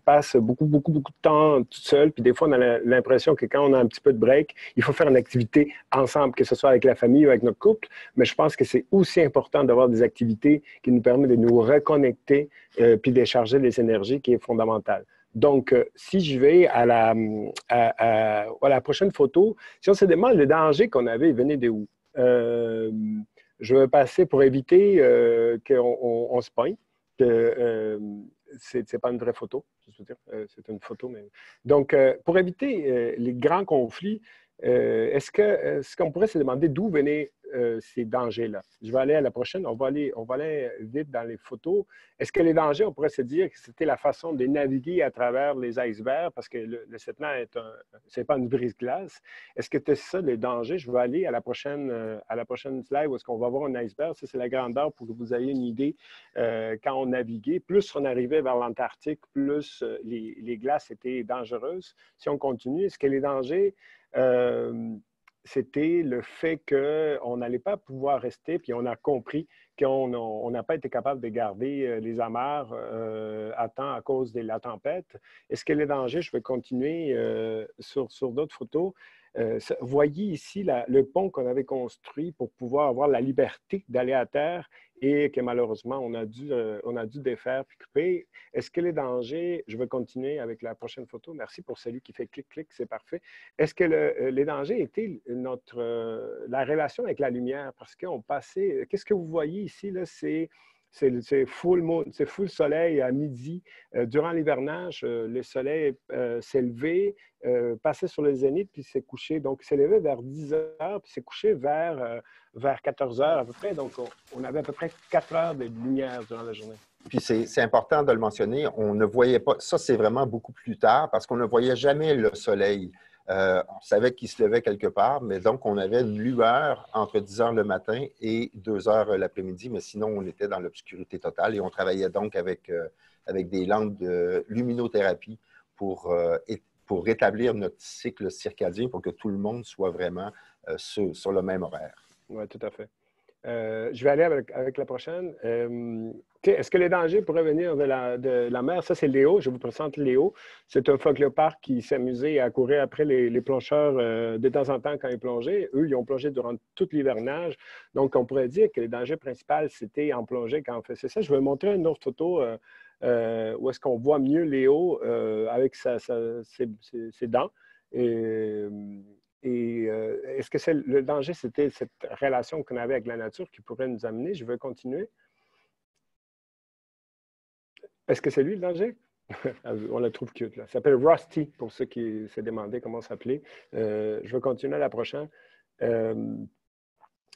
passent beaucoup de temps tout seuls. Puis des fois, on a l'impression que quand on a un petit peu de break, il faut faire une activité ensemble, que ce soit avec la famille ou avec notre couple. Mais je pense que c'est aussi important d'avoir des activités qui nous permettent de nous reconnecter puis décharger les énergies, qui est fondamental. Donc, si je vais à la prochaine photo, si on se demande le danger qu'on avait, il venait de où? Je vais passer pour éviter qu'on se pogne. C'est pas une vraie photo, je veux dire, c'est une photo. Mais... Donc, pour éviter les grands conflits, Est-ce qu'on pourrait se demander d'où venaient ces dangers-là? Je vais aller à la prochaine. On va aller vite dans les photos. Est-ce que les dangers, on pourrait se dire que c'était la façon de naviguer à travers les icebergs parce que le Setna c'est pas une brise-glace. Est-ce que c'est ça les dangers? Je vais aller à la prochaine slide où est-ce qu'on va voir un iceberg. Ça, c'est la grandeur pour que vous ayez une idée quand on naviguait. Plus on arrivait vers l'Antarctique, plus les glaces étaient dangereuses. Si on continue, est-ce que les dangers... c'était le fait qu'on n'allait pas pouvoir rester, puis on a compris qu'on n'a pas été capable de garder les amarres à temps à cause de la tempête. Est-ce que les dangers, je vais continuer sur d'autres photos. Voyez ici le pont qu'on avait construit pour pouvoir avoir la liberté d'aller à terre et que malheureusement, on a dû défaire puis couper. Est-ce que les dangers, je vais continuer avec la prochaine photo. Merci pour celui qui fait clic-clic, c'est parfait. Est-ce que les dangers étaient la relation avec la lumière? Parce qu'on passait, qu'est-ce que vous voyez ici, là, c'est full moon, c'est full soleil à midi. Durant l'hivernage, le soleil s'est levé, passait sur le zénith, puis s'est couché. Donc, il s'est levé vers 10 heures, puis s'est couché vers 14 heures à peu près. Donc, on avait à peu près 4 heures de lumière durant la journée. Puis, c'est important de le mentionner, on ne voyait pas, ça c'est vraiment beaucoup plus tard, parce qu'on ne voyait jamais le soleil. On savait qu'il se levait quelque part, mais donc on avait une lueur entre 10 heures le matin et 2 heures l'après-midi, mais sinon on était dans l'obscurité totale et on travaillait donc avec des lampes de luminothérapie pour rétablir notre cycle circadien pour que tout le monde soit vraiment sur le même horaire. Oui, tout à fait. Je vais aller avec la prochaine. Est-ce que les dangers pourraient venir de la mer? Ça, c'est Léo. Je vous présente Léo. C'est un phoque léopard qui s'amusait à courir après les plongeurs de temps en temps quand ils plongeaient. Eux, ils ont plongé durant tout l'hivernage. Donc, on pourrait dire que les dangers principaux, c'était en plongée quand on faisait ça. Je vais vous montrer une autre photo où est-ce qu'on voit mieux Léo avec ses dents. Est-ce que le danger, c'était cette relation qu'on avait avec la nature qui pourrait nous amener? Je vais continuer. Est-ce que c'est lui le danger? On le trouve cute, là. Ça s'appelle Rusty, pour ceux qui se demandaient comment s'appeler. Je vais continuer à la prochaine.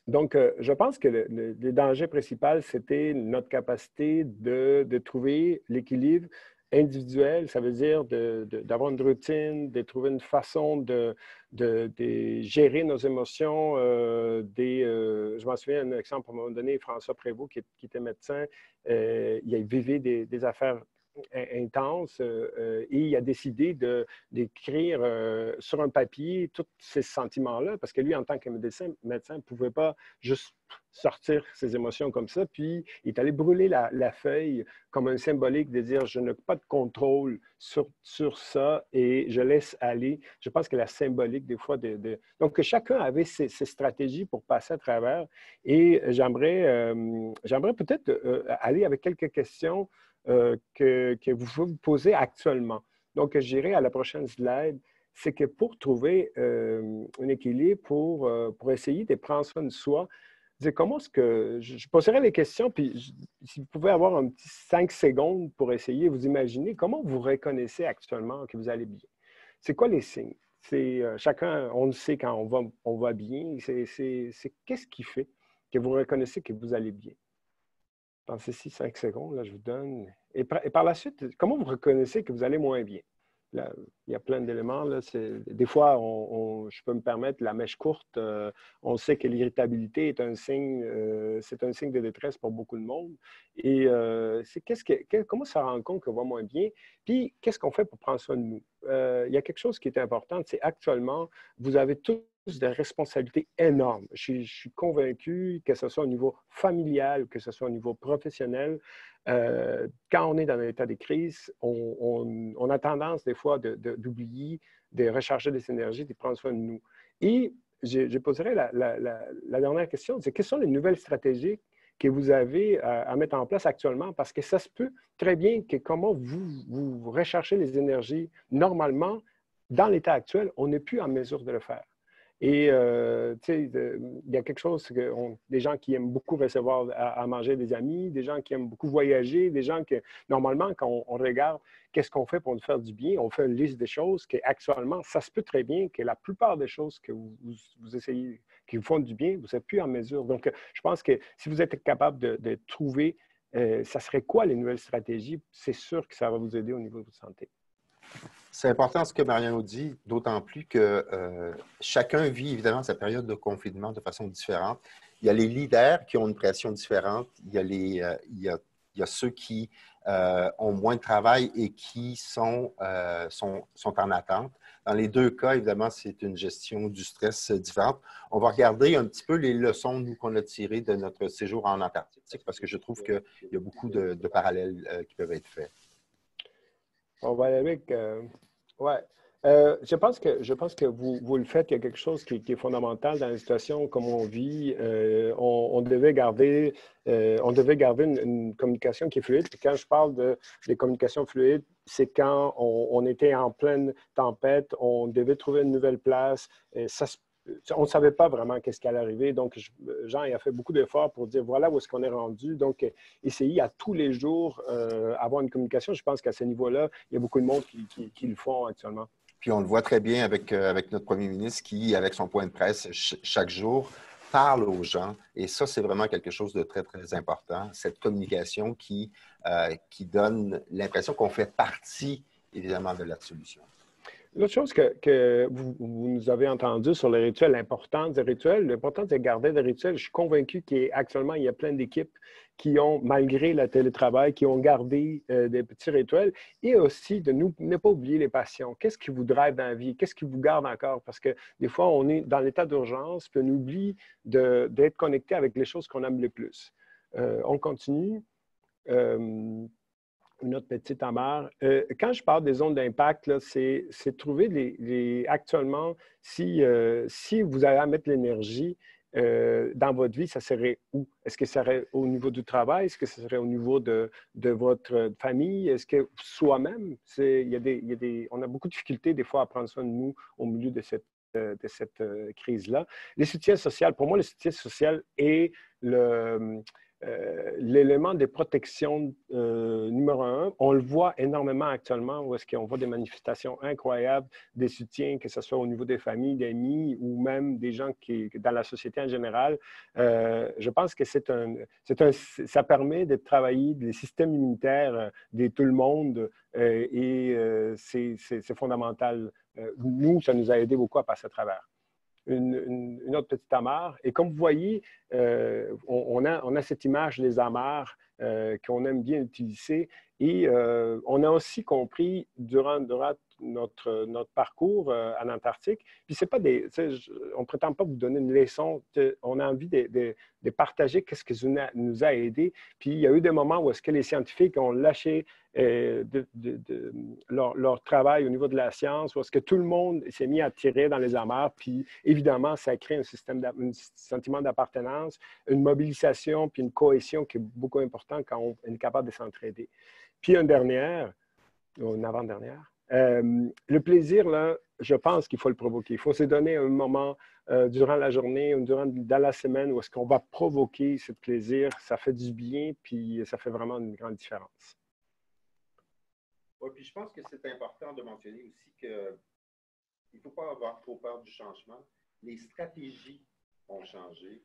Donc, je pense que le danger principal, c'était notre capacité de trouver l'équilibre individuel, ça veut dire d'avoir une routine, de trouver une façon de gérer nos émotions. Je m'en souviens d'un exemple, à un moment donné, François Prévost, qui était médecin, il vivait des affaires intenses et il a décidé d'écrire sur un papier tous ces sentiments-là, parce que lui, en tant que médecin, ne pouvait pas juste sortir ses émotions comme ça, puis il est allé brûler la feuille comme un symbolique de dire « je n'ai pas de contrôle sur ça et je laisse aller ». Je pense que la symbolique, des fois, donc chacun avait ses stratégies pour passer à travers et j'aimerais peut-être aller avec quelques questions que vous pouvez vous poser actuellement. Donc, j'irai à la prochaine slide. C'est que pour trouver un équilibre, pour essayer de prendre soin de soi, comment est-ce que... Je poserai les questions, puis si vous pouvez avoir un petit 5 secondes pour essayer, vous imaginer comment vous reconnaissez actuellement que vous allez bien. C'est quoi les signes? Chacun, on le sait quand on va bien. C'est qu'est-ce qui fait que vous reconnaissez que vous allez bien? Pensez-y 5 secondes, là, je vous donne. Et par la suite, comment vous reconnaissez que vous allez moins bien? Là, il y a plein d'éléments. Des fois, je peux me permettre la mèche courte. On sait que l'irritabilité est un signe, c'est un signe de détresse pour beaucoup de monde. Et comment ça rend compte qu'on va moins bien? Puis, qu'est-ce qu'on fait pour prendre soin de nous? Il y a quelque chose qui est important, c'est actuellement, vous avez tous des responsabilités énormes. Je suis convaincu que ce soit au niveau familial, que ce soit au niveau professionnel, quand on est dans un état de crise, on a tendance des fois d'oublier, de recharger des énergies, de prendre soin de nous. Et je poserai la dernière question, c'est quelles sont les nouvelles stratégies que vous avez à mettre en place actuellement? Parce que ça se peut très bien que comment vous recherchez les énergies normalement, dans l'état actuel, on n'est plus en mesure de le faire. Et il y a quelque chose, des gens qui aiment beaucoup recevoir à manger des amis, des gens qui aiment beaucoup voyager, des gens qui, normalement, quand on regarde qu'est-ce qu'on fait pour nous faire du bien, on fait une liste de choses qui, actuellement, ça se peut très bien que la plupart des choses que vous essayez, qui vous font du bien, vous n'êtes plus en mesure. Donc, je pense que si vous êtes capable de trouver, ça serait quoi les nouvelles stratégies, c'est sûr que ça va vous aider au niveau de votre santé. C'est important ce que Mariano dit, d'autant plus que chacun vit évidemment sa période de confinement de façon différente. Il y a les leaders qui ont une pression différente, il y a ceux qui ont moins de travail et qui sont en attente. Dans les deux cas, évidemment, c'est une gestion du stress différente. On va regarder un petit peu les leçons, nous, qu'on a tirées de notre séjour en Antarctique, parce que je trouve qu'il y a beaucoup de parallèles qui peuvent être faits. On va aller avec... je pense que vous le faites. Il y a quelque chose qui est fondamental dans la situation comme on vit. On devait garder une communication qui est fluide. Puis quand je parle des communications fluides, c'est quand on était en pleine tempête, on devait trouver une nouvelle place. On ne savait pas vraiment qu'est-ce qui allait arriver. Donc, Jean a fait beaucoup d'efforts pour dire voilà où est-ce qu'on est rendu. Donc, essayer à tous les jours avoir une communication. Je pense qu'à ce niveau-là, il y a beaucoup de monde qui le font actuellement. Puis on le voit très bien avec notre premier ministre qui, avec son point de presse chaque jour, parle aux gens. Et ça, c'est vraiment quelque chose de très, très important. Cette communication qui donne l'impression qu'on fait partie, évidemment, de la solution. L'autre chose que vous nous avez entendu sur les rituels, l'importance des rituels, l'importance de garder des rituels, je suis convaincu qu'actuellement, il y a plein d'équipes qui ont, malgré le télétravail, qui ont gardé des petits rituels et aussi de ne pas oublier les passions. Qu'est-ce qui vous drive dans la vie? Qu'est-ce qui vous garde encore? Parce que des fois, on est dans l'état d'urgence puis on oublie d'être connecté avec les choses qu'on aime le plus. On continue. Une autre petite amarre. Quand je parle des zones d'impact, c'est trouver actuellement, si vous avez à mettre l'énergie dans votre vie, ça serait où? Est-ce que ça serait au niveau du travail? Est-ce que ça serait au niveau de votre famille? Est-ce que soi-même? On a beaucoup de difficultés des fois à prendre soin de nous au milieu de cette crise-là. Les soutiens sociaux, pour moi, le soutien social est l'élément de protection numéro un. On le voit énormément actuellement où est-ce qu'on voit des manifestations incroyables, des soutiens, que ce soit au niveau des familles, des amis ou même des gens dans la société en général. Je pense que ça permet de travailler les systèmes immunitaires de tout le monde et c'est fondamental. Nous, ça nous a aidé beaucoup à passer à travers. Une autre petite amarre. Et comme vous voyez, on a cette image des amarres qu'on aime bien utiliser. Et on a aussi compris durant notre parcours en Antarctique, puis c'est pas on ne prétend pas vous donner une leçon, on a envie de partager qu'est-ce qui nous a aidés. Puis il y a eu des moments où est-ce que les scientifiques ont lâché leur travail au niveau de la science, où est-ce que tout le monde s'est mis à tirer dans les amarres, puis évidemment, ça crée un sentiment d'appartenance, une mobilisation, puis une cohésion qui est beaucoup important quand on est capable de s'entraider. Puis une avant-dernière, le plaisir, là, je pense qu'il faut le provoquer. Il faut se donner un moment durant la journée ou dans la semaine où est-ce qu'on va provoquer ce plaisir. Ça fait du bien, puis ça fait vraiment une grande différence. Oui, puis je pense que c'est important de mentionner aussi qu'il ne faut pas avoir trop peur du changement. Les stratégies ont changé.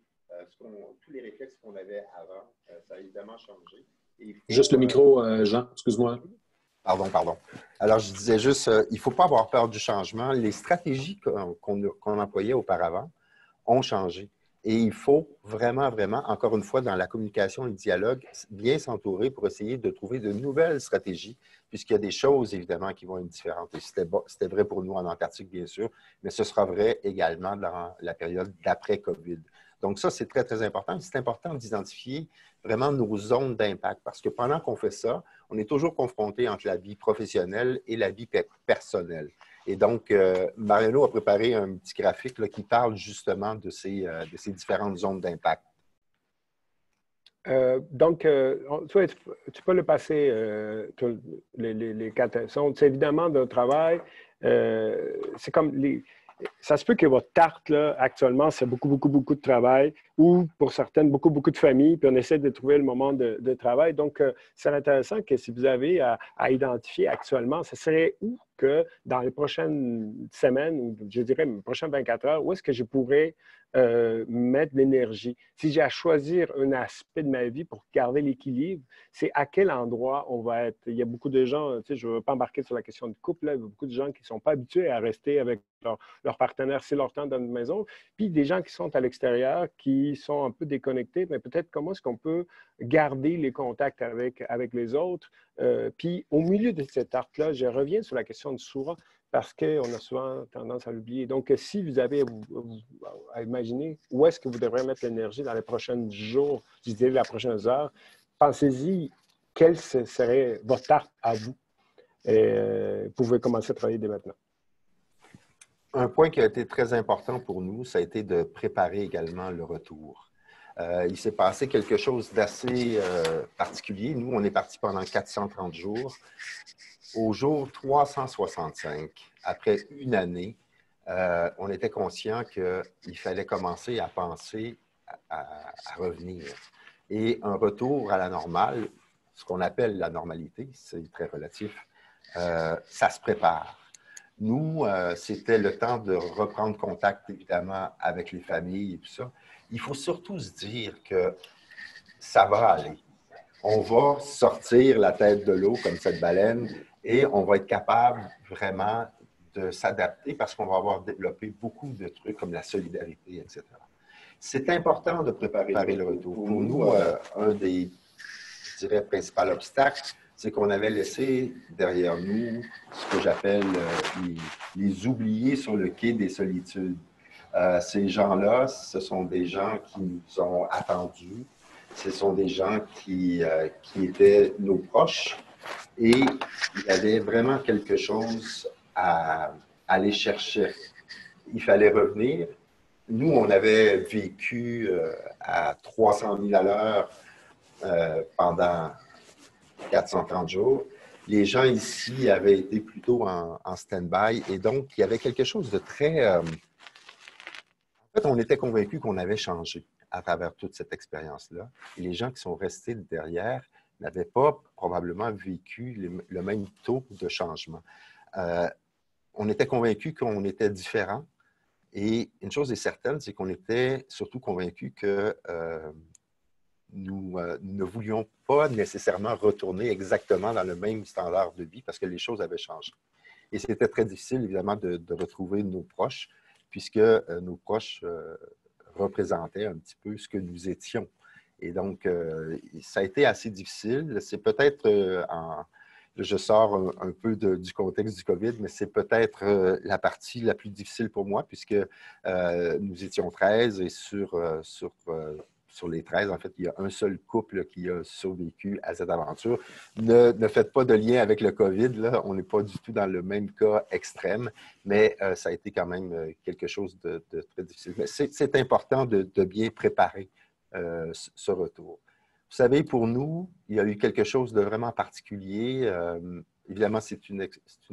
Tous les réflexes qu'on avait avant, ça a évidemment changé. Juste le micro, Jean, excuse-moi. Pardon. Alors, je disais juste, il ne faut pas avoir peur du changement. Les stratégies qu'on employait auparavant ont changé. Et il faut vraiment, vraiment, encore une fois, dans la communication et le dialogue, bien s'entourer pour essayer de trouver de nouvelles stratégies, puisqu'il y a des choses, évidemment, qui vont être différentes. Et c'était vrai pour nous en Antarctique, bien sûr, mais ce sera vrai également dans la période d'après-COVID. Donc ça, c'est très, très important. C'est important d'identifier vraiment nos zones d'impact parce que pendant qu'on fait ça, on est toujours confronté entre la vie professionnelle et la vie personnelle. Et donc, Mariano a préparé un petit graphique là, qui parle justement de ces différentes zones d'impact. Donc, tu peux le passer, les quatre. C'est évidemment de travail. C'est comme ça se peut que votre tarte, là, actuellement, c'est beaucoup, beaucoup, beaucoup de travail ou pour certaines, beaucoup, beaucoup de familles, puis on essaie de trouver le moment de travail. Donc, c'est intéressant que si vous avez à identifier actuellement, ce serait où que dans les prochaines semaines, ou je dirais les prochaines 24 heures, où est-ce que je pourrais mettre de l'énergie? Si j'ai à choisir un aspect de ma vie pour garder l'équilibre, c'est à quel endroit on va être. Il y a beaucoup de gens, tu sais, je ne veux pas embarquer sur la question du couple, là, il y a beaucoup de gens qui ne sont pas habitués à rester avec leur partenaire, c'est leur temps dans une maison, puis des gens qui sont à l'extérieur, qui sont un peu déconnectés, mais peut-être comment est-ce qu'on peut garder les contacts avec les autres. Puis au milieu de cette art-là, je reviens sur la question du sourd parce qu'on a souvent tendance à l'oublier. Donc, si vous avez à imaginer où est-ce que vous devrez mettre l'énergie dans les prochains jours, je dirais les prochaines heures, pensez-y, quelle serait votre tarte à vous? Vous pouvez commencer à travailler dès maintenant. Un point qui a été très important pour nous, ça a été de préparer également le retour. Il s'est passé quelque chose d'assez particulier. Nous, on est partis pendant 430 jours. Au jour 365, après une année, on était conscient qu'il fallait commencer à penser à revenir. Et un retour à la normale, ce qu'on appelle la normalité, c'est très relatif, ça se prépare. Nous, c'était le temps de reprendre contact, évidemment, avec les familles et tout ça. Il faut surtout se dire que ça va aller. On va sortir la tête de l'eau comme cette baleine et on va être capable vraiment de s'adapter parce qu'on va avoir développé beaucoup de trucs comme la solidarité, etc. C'est important de préparer le retour. Pour nous, un des, je dirais, principaux obstacles, c'est qu'on avait laissé derrière nous ce que j'appelle les oubliés sur le quai des solitudes. Ces gens-là, ce sont des gens qui nous ont attendus. Ce sont des gens qui étaient nos proches. Et il y avait vraiment quelque chose à aller chercher. Il fallait revenir. Nous, on avait vécu à 300 000 à l'heure pendant 430 jours. Les gens ici avaient été plutôt en stand-by et donc il y avait quelque chose de très... En fait, on était convaincus qu'on avait changé à travers toute cette expérience-là. Et les gens qui sont restés derrière n'avaient pas probablement vécu le même taux de changement. On était convaincus qu'on était différents et une chose est certaine, c'est qu'on était surtout convaincus que nous ne voulions pas nécessairement retourner exactement dans le même standard de vie parce que les choses avaient changé. Et c'était très difficile, évidemment, de retrouver nos proches puisque nos proches représentaient un petit peu ce que nous étions. Et donc, ça a été assez difficile. C'est peut-être, je sors un peu du contexte du COVID, mais c'est peut-être la partie la plus difficile pour moi puisque nous étions 13 et sur les 13, en fait, il y a un seul couple qui a survécu à cette aventure. Ne faites pas de lien avec le COVID, là. On n'est pas du tout dans le même cas extrême, mais ça a été quand même quelque chose de très difficile. Mais c'est important de bien préparer ce retour. Vous savez, pour nous, il y a eu quelque chose de vraiment particulier. Évidemment, c'est une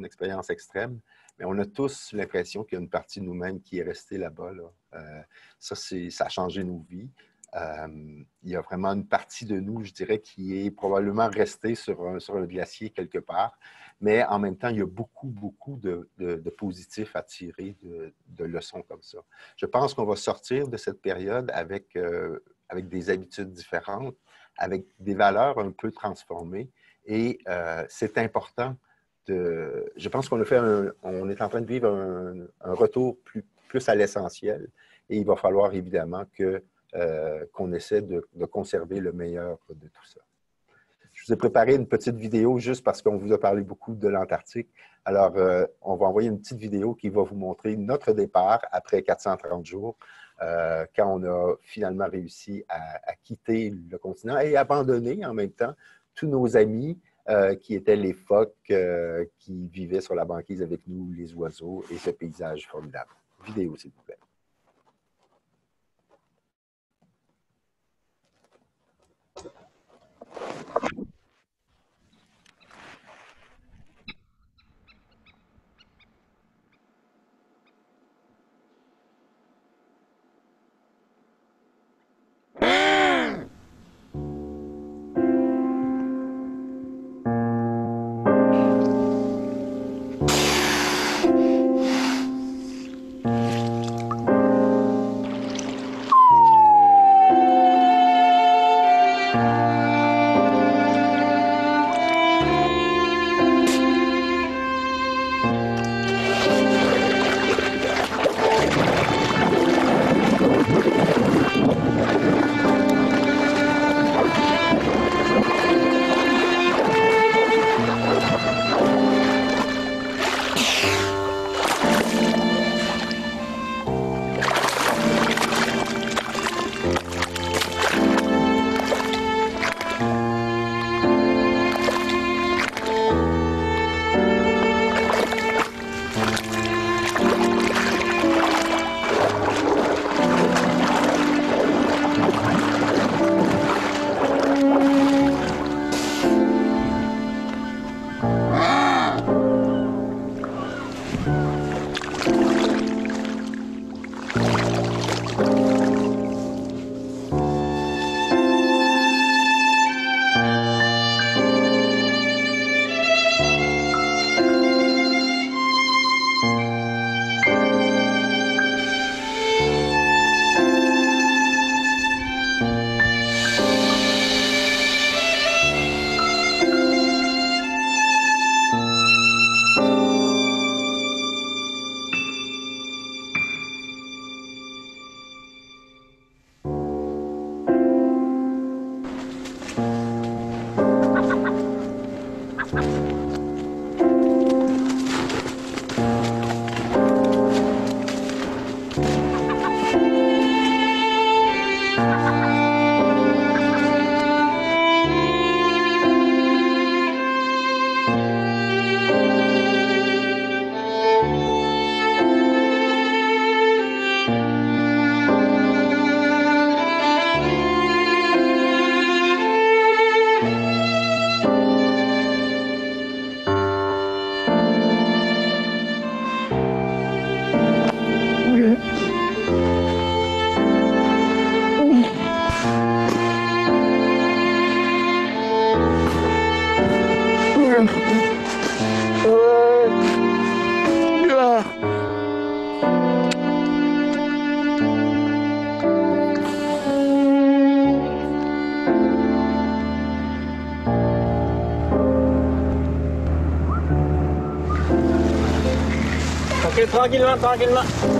expérience extrême, mais on a tous l'impression qu'il y a une partie de nous-mêmes qui est restée là-bas. Là. Ça a changé nos vies. Il y a vraiment une partie de nous, je dirais, qui est probablement restée sur un glacier quelque part, mais en même temps, il y a beaucoup, beaucoup de positifs à tirer de leçons comme ça. Je pense qu'on va sortir de cette période avec des habitudes différentes, avec des valeurs un peu transformées, et c'est important je pense qu'on est en train de vivre un retour plus à l'essentiel, et il va falloir évidemment qu'on essaie de conserver le meilleur de tout ça. Je vous ai préparé une petite vidéo juste parce qu'on vous a parlé beaucoup de l'Antarctique. Alors, on va envoyer une petite vidéo qui va vous montrer notre départ après 430 jours, quand on a finalement réussi à quitter le continent et abandonner en même temps tous nos amis qui étaient les phoques qui vivaient sur la banquise avec nous, les oiseaux et ce paysage formidable. Vidéo, s'il vous plaît. Ok, tranquillement, tranquillement.